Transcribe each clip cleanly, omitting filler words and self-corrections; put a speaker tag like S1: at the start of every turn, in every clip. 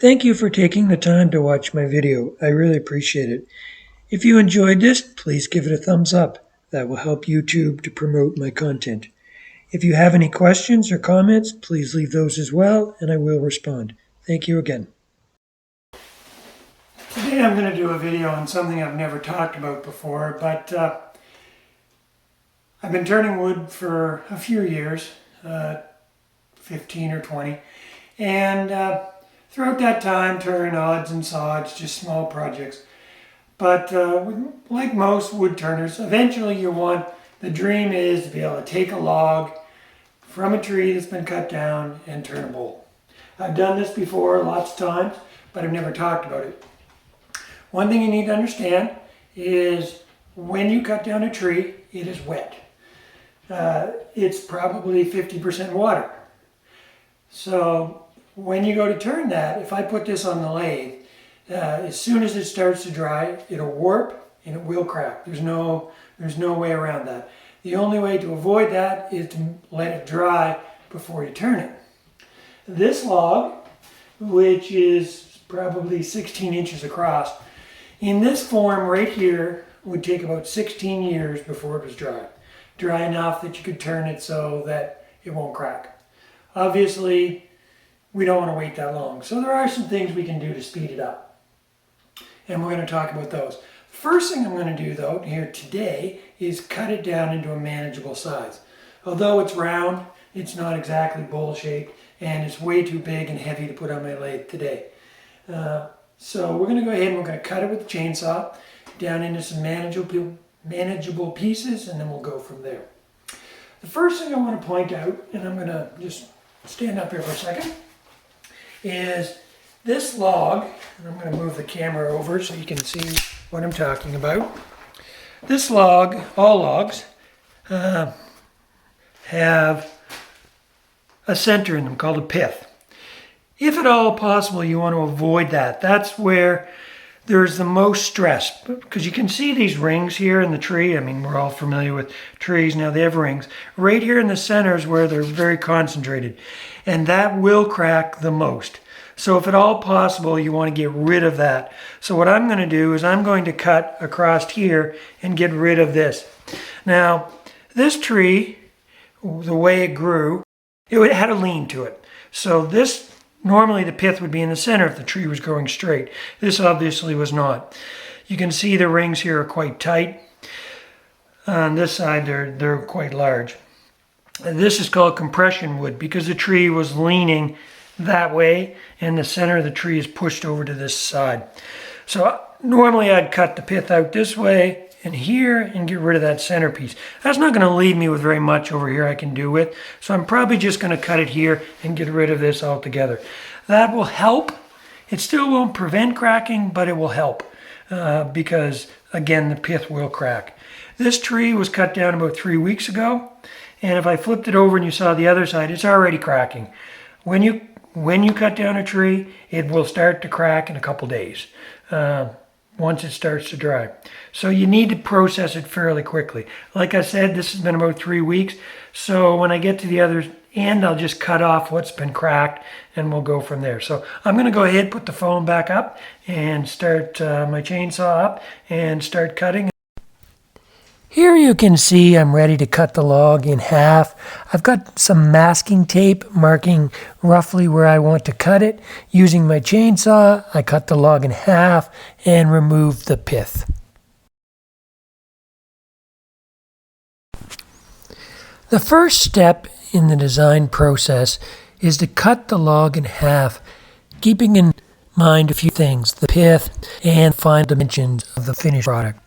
S1: Thank you for taking the time to watch my video. I really appreciate it. If you enjoyed this, please give it a thumbs up. That will help YouTube to promote my content. If you have any questions or comments, please leave those as well, and I will respond. Thank you again. Today I'm going to do a video on something I've never talked about before, but I've been turning wood for a few years, 15 or 20, and throughout that time turning odds and sods, just small projects. But like most wood turners, eventually the dream is to be able to take a log from a tree that's been cut down and turn a bowl. I've done this before lots of times, but I've never talked about it. One thing you need to understand is when you cut down a tree, it is wet. It's probably 50% water. So when you go to turn that, if I put this on the lathe, as soon as it starts to dry, it'll warp and it will crack. There's no way around that. The only way to avoid that is to let it dry before you turn it. This log, which is probably 16 inches across, in this form right here would take about 16 years before it was dry. Dry enough that you could turn it so that it won't crack. Obviously, we don't want to wait that long. So there are some things we can do to speed it up. And we're going to talk about those. First thing I'm going to do though here today is cut it down into a manageable size. Although it's round, it's not exactly bowl shaped, and it's way too big and heavy to put on my lathe today. So we're going to go ahead and we're going to cut it with a chainsaw down into some manageable pieces, and then we'll go from there. The first thing I want to point out, and I'm going to just stand up here for a second, is this log, and I'm going to move the camera over so you can see what I'm talking about. This log, all logs, have a center in them called a pith. If at all possible, you want to avoid that. That's where there's the most stress, because you can see these rings here in the tree. I mean, we're all familiar with trees now, they have rings. Right here in the center is where they're very concentrated, and that will crack the most. So if at all possible, you want to get rid of that. So what I'm going to do is I'm going to cut across here and get rid of this. Now, this tree, the way it grew, it had a lean to it. So this, normally the pith would be in the center if the tree was growing straight. This obviously was not. You can see the rings here are quite tight. On this side, they're quite large. And this is called compression wood because the tree was leaning that way and the center of the tree is pushed over to this side. So normally I'd cut the pith out this way and here and get rid of that centerpiece. That's not going to leave me with very much over here I can do with, so I'm probably just going to cut it here and get rid of this altogether. That will help. It still won't prevent cracking, but it will help because again the pith will crack. This tree was cut down about 3 weeks ago, and if I flipped it over and you saw the other side, it's already cracking. When you cut down a tree, it will start to crack in a couple days once it starts to dry. So you need to process it fairly quickly. Like I said, this has been about 3 weeks. So when I get to the other end, I'll just cut off what's been cracked and we'll go from there. So I'm going to go ahead, put the phone back up and start my chainsaw up and start cutting. Here you can see I'm ready to cut the log in half. I've got some masking tape marking roughly where I want to cut it. Using my chainsaw, I cut the log in half and remove the pith. The first step in the design process is to cut the log in half, keeping in mind a few things, the pith and final dimensions of the finished product.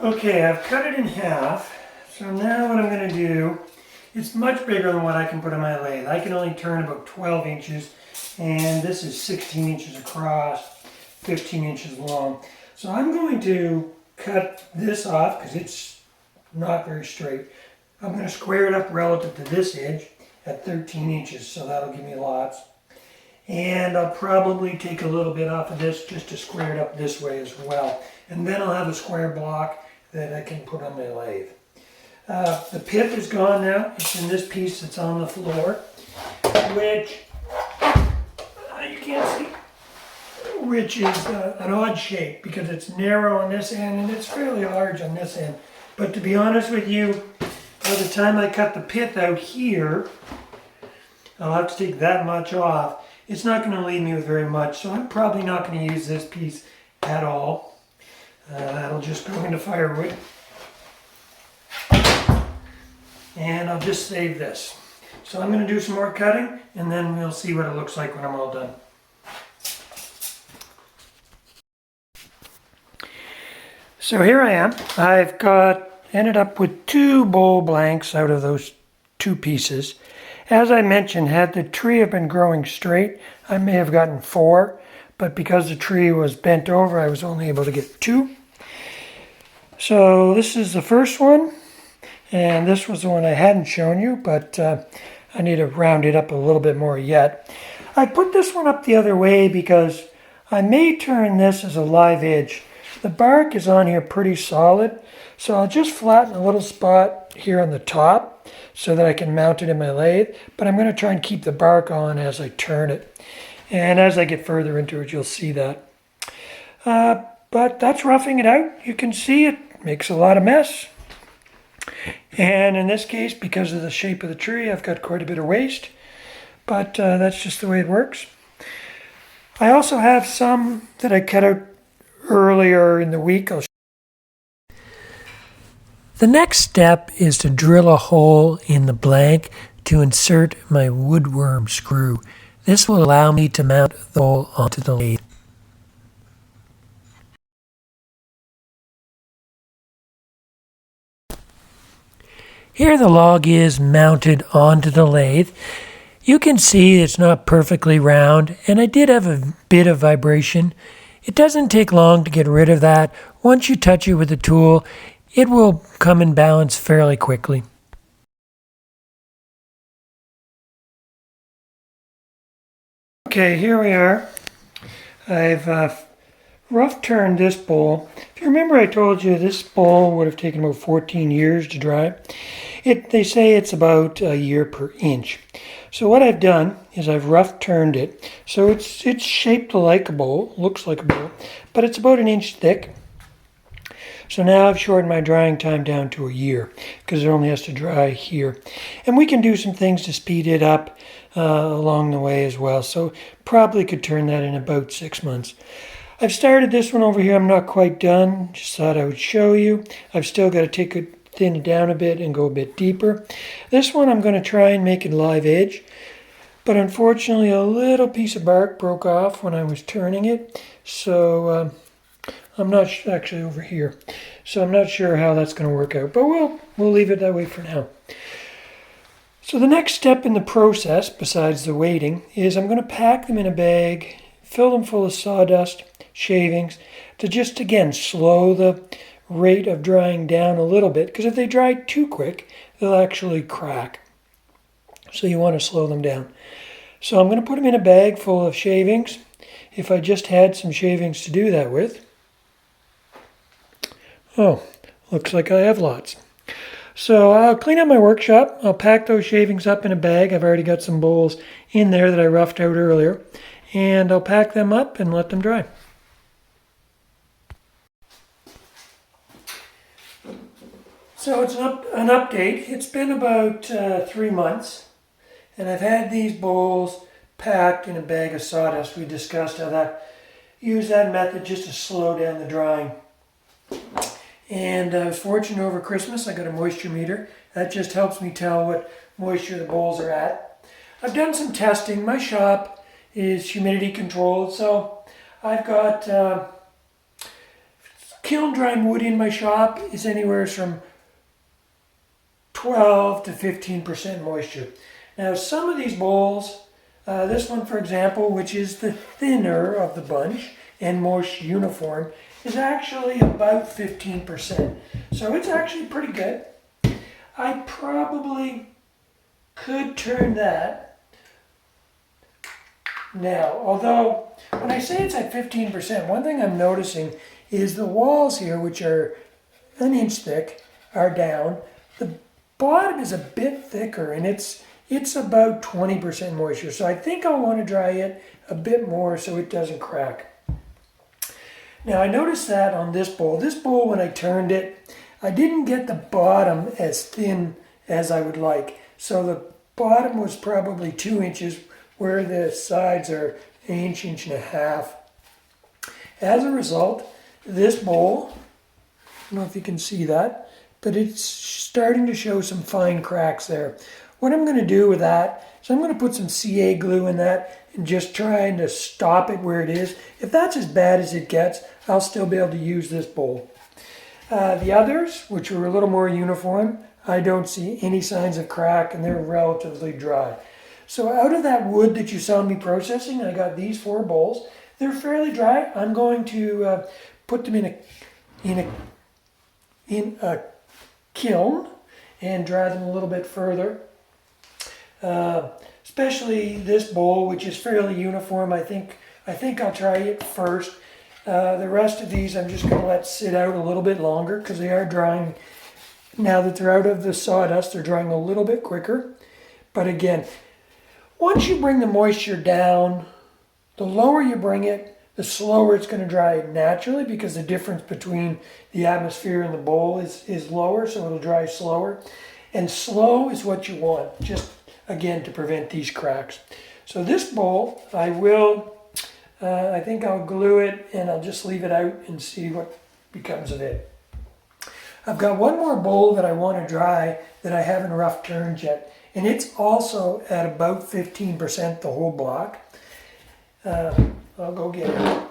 S1: Okay, I've cut it in half, so now what I'm going to do, it's much bigger than what I can put on my lathe. I can only turn about 12 inches, and this is 16 inches across, 15 inches long. So I'm going to cut this off because it's not very straight. I'm going to square it up relative to this edge at 13 inches, so that'll give me lots. And I'll probably take a little bit off of this just to square it up this way as well. And then I'll have a square block that I can put on my lathe. The pith is gone now. It's in this piece that's on the floor, which you can't see, which is an odd shape because it's narrow on this end and it's fairly large on this end. But to be honest with you, by the time I cut the pith out here, I'll have to take that much off. It's not going to leave me with very much, so I'm probably not going to use this piece at all. That'll just go into firewood. And I'll just save this. So I'm going to do some more cutting, and then we'll see what it looks like when I'm all done. So here I am. I've ended up with 2 bowl blanks out of those 2 pieces. As I mentioned, had the tree have been growing straight, I may have gotten 4, but because the tree was bent over, I was only able to get 2. So this is the first one, and this was the one I hadn't shown you, but I need to round it up a little bit more yet. I put this one up the other way because I may turn this as a live edge. The bark is on here pretty solid, so I'll just flatten a little spot here on the top so that I can mount it in my lathe, but I'm going to try and keep the bark on as I turn it. And as I get further into it, you'll see that. But that's roughing it out. You can see it makes a lot of mess. And in this case, because of the shape of the tree, I've got quite a bit of waste, but that's just the way it works. I also have some that I cut out earlier in the week. The next step is to drill a hole in the blank to insert my woodworm screw. This will allow me to mount the hole onto the lathe. Here the log is mounted onto the lathe. You can see it's not perfectly round, and I did have a bit of vibration. It doesn't take long to get rid of that. Once you touch it with a tool, it will come in balance fairly quickly. Okay, here we are. I've rough turned this bowl. If you remember, I told you this bowl would have taken about 14 years to dry. They say it's about a year per inch. So what I've done is I've rough turned it. So it's shaped like a bowl, looks like a bowl, but it's about 1 inch thick. So now I've shortened my drying time down to a year because it only has to dry here. And we can do some things to speed it up along the way as well. So probably could turn that in about 6 months. I've started this one over here. I'm not quite done. Just thought I would show you. I've still got to take it, thin it down a bit and go a bit deeper. This one I'm going to try and make it live edge. But unfortunately a little piece of bark broke off when I was turning it. So I'm not actually over here. So I'm not sure how that's going to work out. But we'll leave it that way for now. So the next step in the process, besides the waiting, is I'm going to pack them in a bag, fill them full of sawdust, shavings, to just again slow the rate of drying down a little bit, because if they dry too quick they'll actually crack, so you want to slow them down. So I'm going to put them in a bag full of shavings. If I just had some shavings to do that with. Oh, looks like I have lots. So I'll clean up my workshop. I'll pack those shavings up in a bag. I've already got some bowls in there that I roughed out earlier, and I'll pack them up and let them dry. So it's an update. It's been about 3 months, and I've had these bowls packed in a bag of sawdust. We discussed how use that method just to slow down the drying. And I was fortunate over Christmas. I got a moisture meter. That just helps me tell what moisture the bowls are at. I've done some testing. My shop is humidity controlled, so I've got kiln drying wood in my shop is anywhere from 12 to 15% moisture. Now some of these bowls, this one for example, which is the thinner of the bunch and most uniform, is actually about 15%. So it's actually pretty good. I probably could turn that now, although when I say it's at 15%, one thing I'm noticing is the walls here, which are 1 inch thick, are down, The bottom is a bit thicker and it's about 20% moisture. So I think I'll want to dry it a bit more so it doesn't crack. Now I noticed that on this bowl. This bowl, when I turned it, I didn't get the bottom as thin as I would like. So the bottom was probably 2 inches where the sides are an inch, inch and a half. As a result, this bowl, I don't know if you can see that, but it's starting to show some fine cracks there. What I'm going to do with that is I'm going to put some CA glue in that and just trying to stop it where it is. If that's as bad as it gets, I'll still be able to use this bowl. The others, which are a little more uniform, I don't see any signs of crack and they're relatively dry. So out of that wood that you saw me processing, I got these 4 bowls. They're fairly dry. I'm going to put them in a kiln and dry them a little bit further. Especially this bowl, which is fairly uniform. I think I'll try it first. The rest of these I'm just going to let sit out a little bit longer because they are drying. Now that they're out of the sawdust, they're drying a little bit quicker. But again, once you bring the moisture down, the lower you bring it, the slower it's going to dry naturally because the difference between the atmosphere and the bowl is lower, so it'll dry slower. And slow is what you want, just again to prevent these cracks. So this bowl, I think I'll glue it and I'll just leave it out and see what becomes of it. I've got one more bowl that I want to dry that I haven't rough turned yet. And it's also at about 15% the whole block. I'll go get it.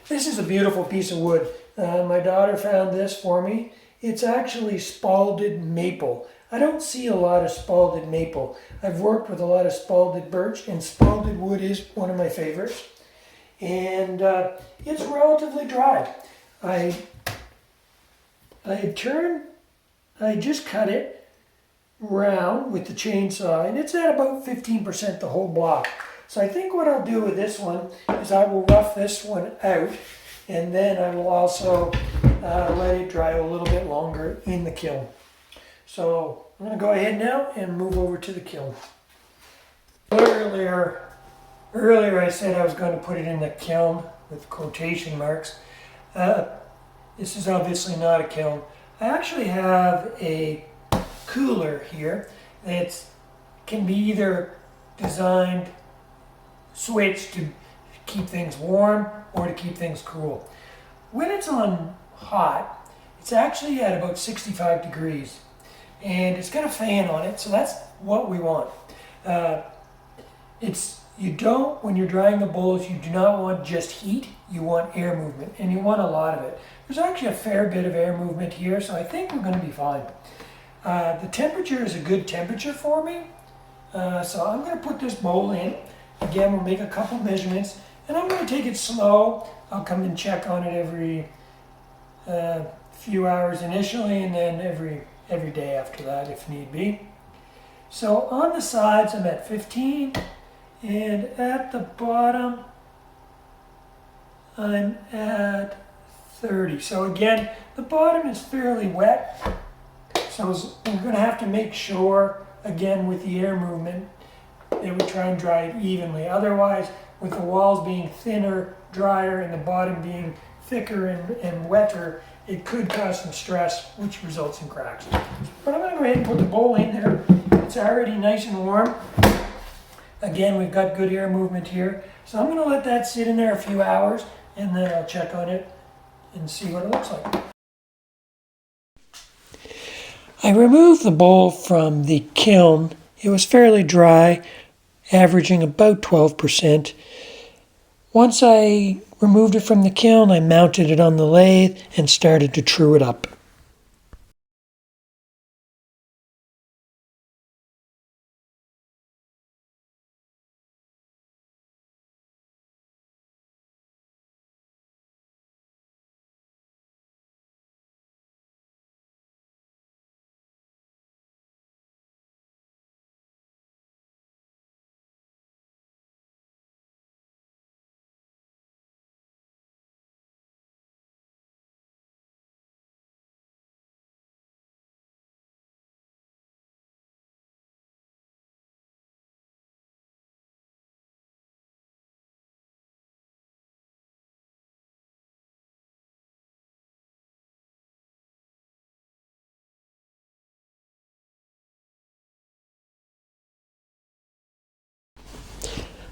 S1: This is a beautiful piece of wood. My daughter found this for me. It's actually spalded maple. I don't see a lot of spalded maple. I've worked with a lot of spalded birch, and spalded wood is one of my favorites. And it's relatively dry. I just cut it round with the chainsaw, and it's at about 15% the whole block. So I think what I'll do with this one is I will rough this one out, and then I will also let it dry a little bit longer in the kiln. So I'm going to go ahead now and move over to the kiln. Earlier I said I was going to put it in the kiln with quotation marks. This is obviously not a kiln. I actually have a cooler here that can be either designed, switched to keep things warm or to keep things cool. When it's on hot, it's actually at about 65 degrees and it's got a fan on it, so that's what we want. When you're drying the bowls, you do not want just heat, you want air movement, and you want a lot of it. There's actually a fair bit of air movement here, so I think we're going to be fine. The temperature is a good temperature for me, so I'm going to put this bowl in. Again, we'll make a couple measurements, and I'm going to take it slow. I'll come and check on it every few hours initially, and then every day after that if need be. So on the sides I'm at 15, and at the bottom I'm at 30. So again, the bottom is fairly wet. So we're going to have to make sure, again, with the air movement, that we try and dry it evenly. Otherwise, with the walls being thinner, drier, and the bottom being thicker and wetter, it could cause some stress, which results in cracks. But I'm going to go ahead and put the bowl in there. It's already nice and warm. Again, we've got good air movement here. So I'm going to let that sit in there a few hours, and then I'll check on it and see what it looks like. I removed the bowl from the kiln. It was fairly dry, averaging about 12%. Once I removed it from the kiln, I mounted it on the lathe and started to true it up.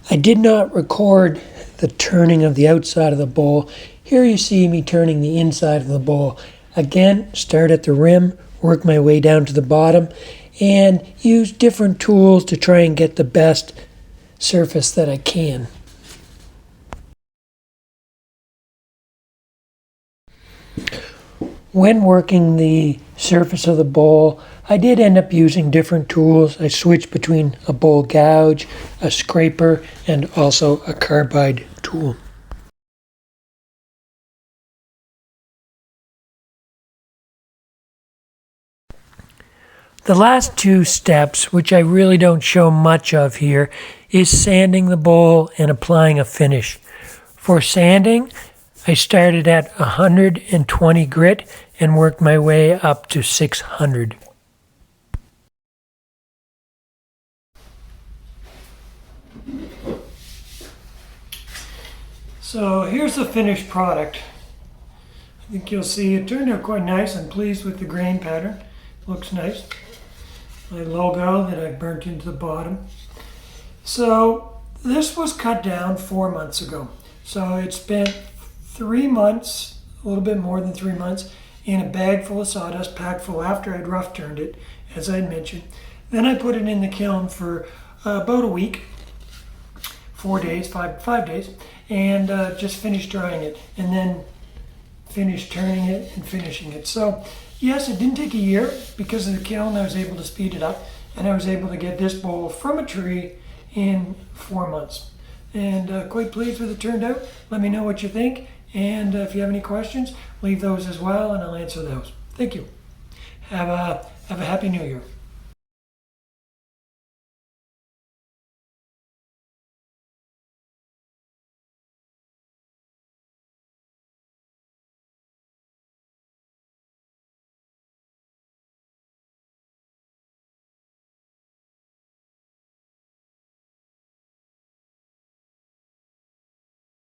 S1: I did not record the turning of the outside of the bowl. Here you see me turning the inside of the bowl. Again, start at the rim, work my way down to the bottom, and use different tools to try and get the best surface that I can. When working the surface of the bowl, I did end up using different tools. I switched between a bowl gouge, a scraper, and also a carbide tool. The last two steps, which I really don't show much of here, is sanding the bowl and applying a finish. For sanding, I started at 120 grit and worked my way up to 600. So here's the finished product. I think you'll see it turned out quite nice. I'm pleased with the grain pattern. Looks nice. My logo that I burnt into the bottom. So this was cut down 4 months ago. So it spent 3 months, a little bit more than 3 months, in a bag full of sawdust, packed full after I'd rough turned it, as I mentioned. Then I put it in the kiln for about a week, 4 days, five days, and just finished drying it, and then finished turning it and finishing it. So yes, it didn't take a year. Because of the kiln, I was able to speed it up, and I was able to get this bowl from a tree in 4 months. And quite pleased with it turned out. Let me know what you think, and if you have any questions, leave those as well, and I'll answer those. Thank you. Have a happy New Year.